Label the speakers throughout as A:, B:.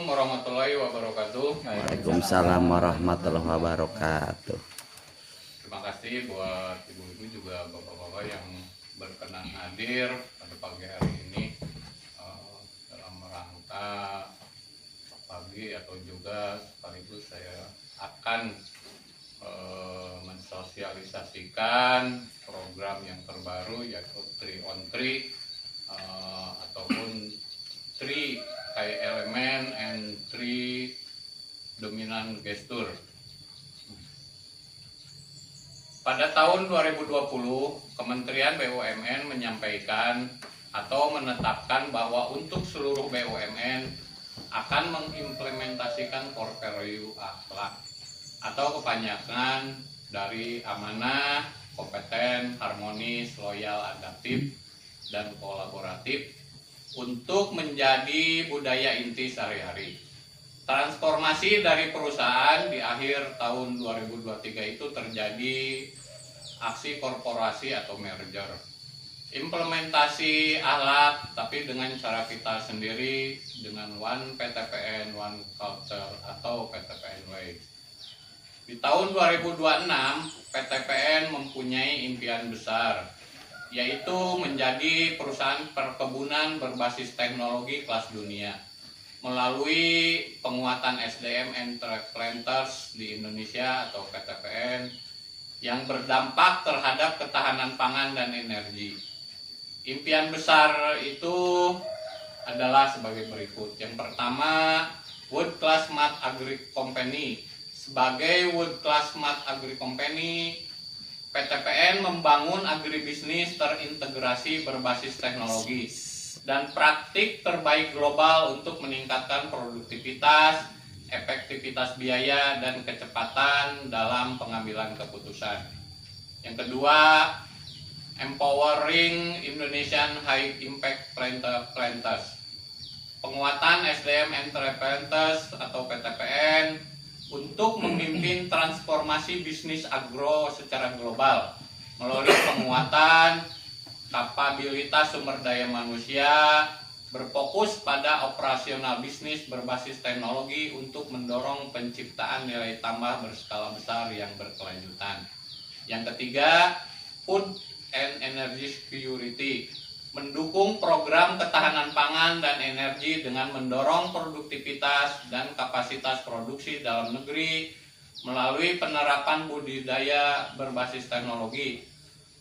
A: warahmatullahi wabarakatuh.
B: Waalaikumsalam warahmatullahi wabarakatuh.
A: Terima kasih buat ibu-ibu juga bapak-bapak yang berkenan hadir pada pagi hari ini dalam rangka pagi atau juga sekaligus saya akan mensosialisasikan program yang terbaru yaitu 3 on 3 ataupun 3 key element and 3 dominant gesture. Pada tahun 2020, Kementerian BUMN menyampaikan atau menetapkan bahwa untuk seluruh BUMN akan mengimplementasikan core value akhlak atau kepanjangan dari amanah, kompeten, harmonis, loyal, adaptif, dan kolaboratif untuk menjadi budaya inti sehari-hari. Transformasi dari perusahaan di akhir tahun 2023 itu terjadi aksi korporasi atau merger. Implementasi akhlak tapi dengan cara kita sendiri dengan One PTPN, One Culture atau PTPN Way. Di tahun 2026, PTPN mempunyai impian besar, yaitu menjadi perusahaan perkebunan berbasis teknologi kelas dunia melalui penguatan SDM Entreplanters di Indonesia atau PTPN yang berdampak terhadap ketahanan pangan dan energi. Impian besar itu adalah sebagai berikut. Yang pertama, World Class Smart Agri Company. Sebagai World Class Smart Agri Company, PTPN membangun agribisnis terintegrasi berbasis teknologi dan praktik terbaik global untuk meningkatkan produktivitas, efektivitas biaya, dan kecepatan dalam pengambilan keputusan. Yang kedua, Empowering Indonesian High Impact Planters. Penguatan SDM Entreplanters atau PTPN untuk memimpin transformasi bisnis agro secara global melalui penguatan kapabilitas sumber daya manusia, berfokus pada operasional bisnis berbasis teknologi untuk mendorong penciptaan nilai tambah berskala besar yang berkelanjutan. Yang ketiga, Food and Energy Security, mendukung program ketahanan pangan dan energi dengan mendorong produktivitas dan kapasitas produksi dalam negeri melalui penerapan budidaya berbasis teknologi,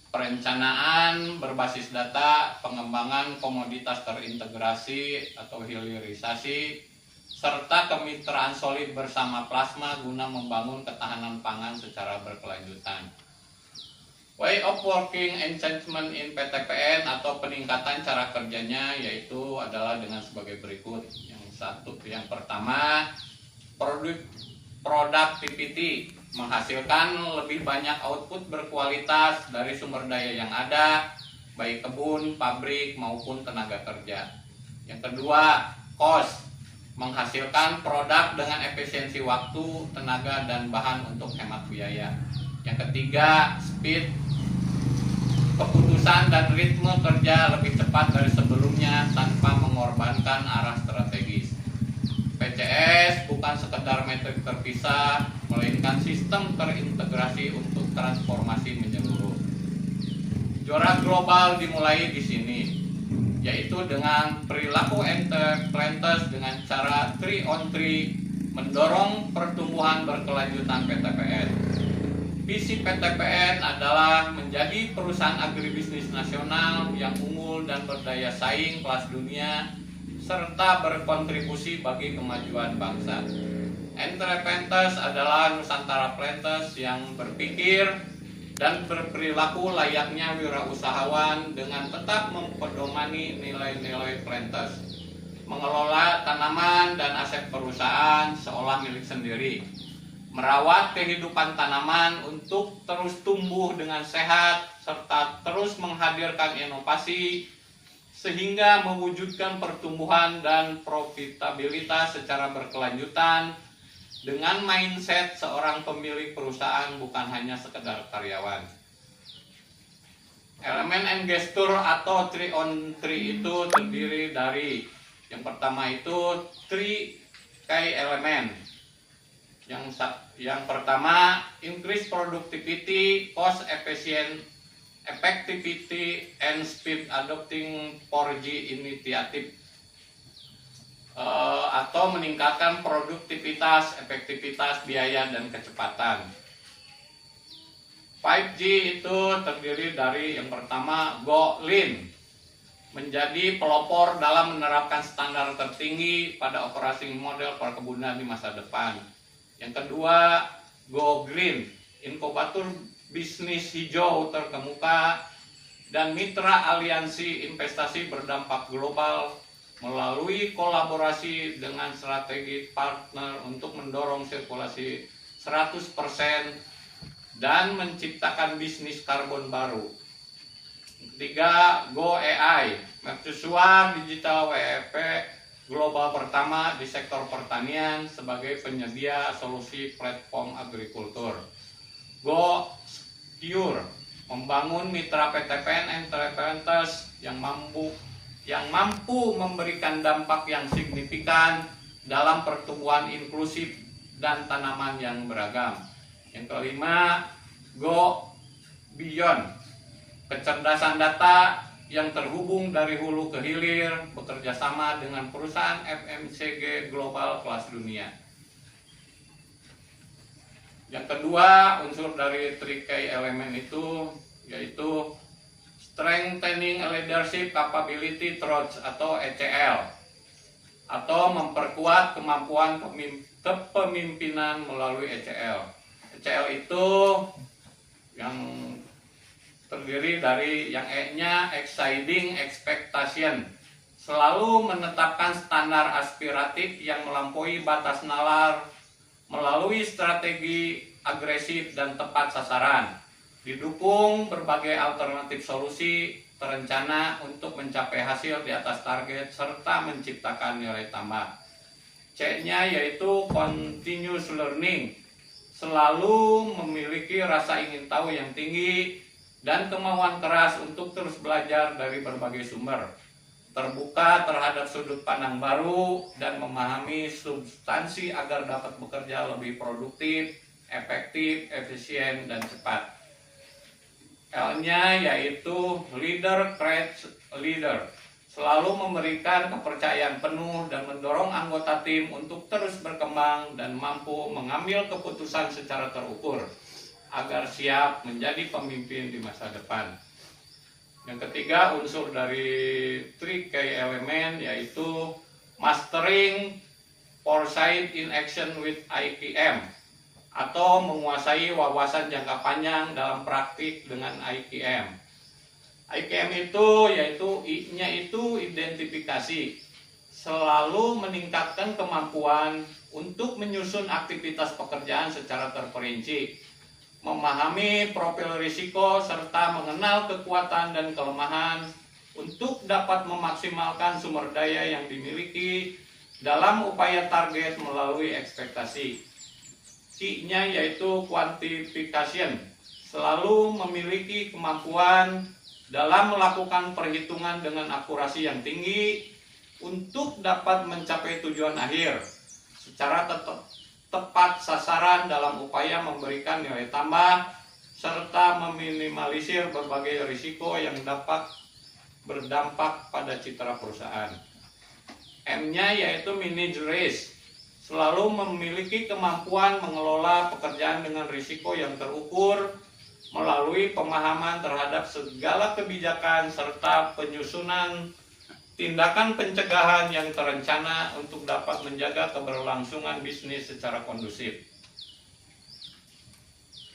A: perencanaan berbasis data, pengembangan komoditas terintegrasi atau hilirisasi, serta kemitraan solid bersama plasma guna membangun ketahanan pangan secara berkelanjutan. Way of working enhancement in PTPN atau peningkatan cara kerjanya yaitu adalah dengan sebagai berikut. Yang pertama, productivity, menghasilkan lebih banyak output berkualitas dari sumber daya yang ada, baik kebun, pabrik, maupun tenaga kerja. Yang kedua, cost, menghasilkan produk dengan efisiensi waktu, tenaga, dan bahan untuk hemat biaya. Yang ketiga, speed, keputusan dan ritme kerja lebih cepat dari sebelumnya tanpa mengorbankan arah strategis. PCS bukan sekedar metrik terpisah, melainkan sistem terintegrasi untuk transformasi menyeluruh. Juara global dimulai di sini, yaitu dengan perilaku Entreplanters dengan cara 3 on 3 mendorong pertumbuhan berkelanjutan PTPN. Visi PTPN adalah menjadi perusahaan agribisnis nasional yang unggul dan berdaya saing kelas dunia serta berkontribusi bagi kemajuan bangsa. Entreplanters adalah Nusantara Planters yang berpikir dan berperilaku layaknya wirausahawan dengan tetap mempedomani nilai-nilai Planters, mengelola tanaman dan aset perusahaan seolah milik sendiri, merawat kehidupan tanaman untuk terus tumbuh dengan sehat, serta terus menghadirkan inovasi sehingga mewujudkan pertumbuhan dan profitabilitas secara berkelanjutan dengan mindset seorang pemilik perusahaan bukan hanya sekedar karyawan. Elemen and gesture atau 3 on 3 itu terdiri dari yang pertama itu 3 key element. Yang pertama, increase productivity, cost efficient, effectivity, and speed adopting 4G initiative, atau meningkatkan produktivitas, efektivitas, biaya, dan kecepatan. 5G itu terdiri dari yang pertama, Go Lean, menjadi pelopor dalam menerapkan standar tertinggi pada operasi model perkebunan di masa depan. Yang kedua, Go Green, inkubator bisnis hijau terkemuka dan mitra aliansi investasi berdampak global melalui kolaborasi dengan strategi partner untuk mendorong sirkulasi 100% dan menciptakan bisnis karbon baru. Ketiga, Go AI, mercusuar digital WEP global pertama di sektor pertanian sebagai penyedia solusi platform agrikultur. Go Secure, membangun mitra PTPN entrepreneurs yang mampu memberikan dampak yang signifikan dalam pertumbuhan inklusif dan tanaman yang beragam. Yang kelima, Go Beyond, kecerdasan data yang terhubung dari hulu ke hilir, bekerja sama dengan perusahaan FMCG global kelas dunia. Yang kedua, unsur dari 3 elemen itu yaitu strengthening leadership capability through atau ECL, atau memperkuat kemampuan kepemimpinan melalui ECL. ECL itu yang terdiri dari yang E-nya exceeding expectation, selalu menetapkan standar aspiratif yang melampaui batas nalar melalui strategi agresif dan tepat sasaran, didukung berbagai alternatif solusi terencana untuk mencapai hasil di atas target serta menciptakan nilai tambah. C-nya yaitu continuous learning, selalu memiliki rasa ingin tahu yang tinggi dan kemauan keras untuk terus belajar dari berbagai sumber, terbuka terhadap sudut pandang baru dan memahami substansi agar dapat bekerja lebih produktif, efektif, efisien, dan cepat. L-nya yaitu leader creates leader, selalu memberikan kepercayaan penuh dan mendorong anggota tim untuk terus berkembang dan mampu mengambil keputusan secara terukur agar siap menjadi pemimpin di masa depan. Yang ketiga, unsur dari 3 key element yaitu mastering foresight in action with IPM, atau menguasai wawasan jangka panjang dalam praktik dengan IPM. IPM itu yaitu I-nya itu identifikasi, selalu meningkatkan kemampuan untuk menyusun aktivitas pekerjaan secara terperinci, memahami profil risiko serta mengenal kekuatan dan kelemahan untuk dapat memaksimalkan sumber daya yang dimiliki dalam upaya target melalui ekspektasi. Q-nya yaitu quantification, selalu memiliki kemampuan dalam melakukan perhitungan dengan akurasi yang tinggi untuk dapat mencapai tujuan akhir secara tepat sasaran dalam upaya memberikan nilai tambah serta meminimalisir berbagai risiko yang dapat berdampak pada citra perusahaan. M-nya yaitu manage risk, selalu memiliki kemampuan mengelola pekerjaan dengan risiko yang terukur melalui pemahaman terhadap segala kebijakan serta penyusunan tindakan pencegahan yang terencana untuk dapat menjaga keberlangsungan bisnis secara kondusif.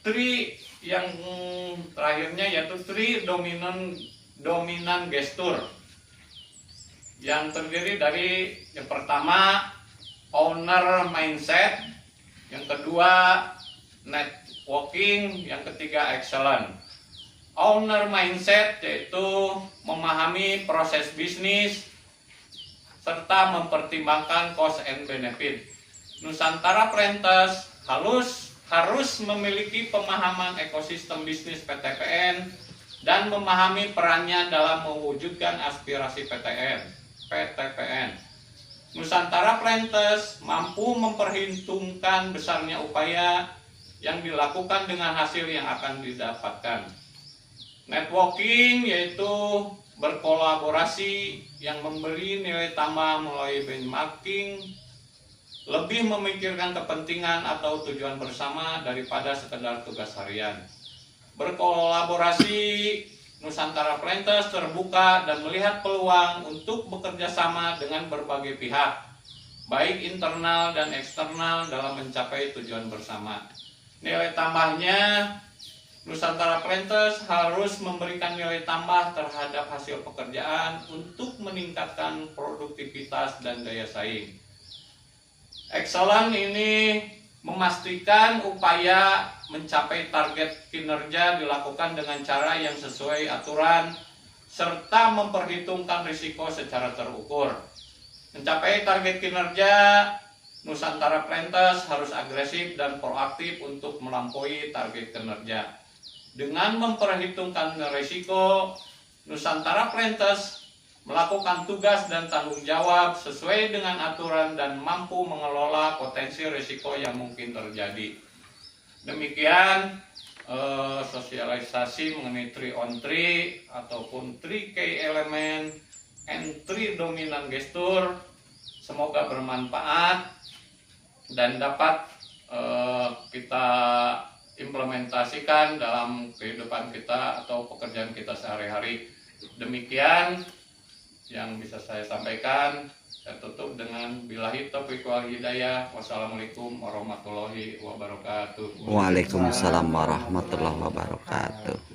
A: 3 yang terakhirnya yaitu 3 dominan gestur, yang terdiri dari yang pertama owner mindset, yang kedua networking, yang ketiga excellent. Owner mindset yaitu memahami proses bisnis serta mempertimbangkan cost and benefit. Nusantara Prentes harus memiliki pemahaman ekosistem bisnis PTPN dan memahami perannya dalam mewujudkan aspirasi PTPN. Nusantara Planters mampu memperhitungkan besarnya upaya yang dilakukan dengan hasil yang akan didapatkan. Networking yaitu berkolaborasi yang memberi nilai tambah melalui benchmarking, lebih memikirkan kepentingan atau tujuan bersama daripada sekedar tugas harian. Berkolaborasi, Nusantara Planters terbuka dan melihat peluang untuk bekerja sama dengan berbagai pihak, baik internal dan eksternal dalam mencapai tujuan bersama. Nilai tambahnya, Nusantara Planters harus memberikan nilai tambah terhadap hasil pekerjaan untuk meningkatkan produktivitas dan daya saing. Excellent ini memastikan upaya mencapai target kinerja dilakukan dengan cara yang sesuai aturan serta memperhitungkan risiko secara terukur. Mencapai target kinerja, Nusantara Planters harus agresif dan proaktif untuk melampaui target kinerja. Dengan memperhitungkan risiko, Nusantara Planters melakukan tugas dan tanggung jawab sesuai dengan aturan dan mampu mengelola potensi risiko yang mungkin terjadi. Demikian sosialisasi mengenai 3-on-3 ataupun 3 key element and 3 dominant gesture. Semoga bermanfaat dan dapat kita implementasikan dalam kehidupan kita atau pekerjaan kita sehari-hari. Demikian yang bisa saya sampaikan. Saya tutup dengan billahi taufiq wal hidayah. Wassalamualaikum warahmatullahi wabarakatuh.
B: Waalaikumsalam warahmatullahi wabarakatuh.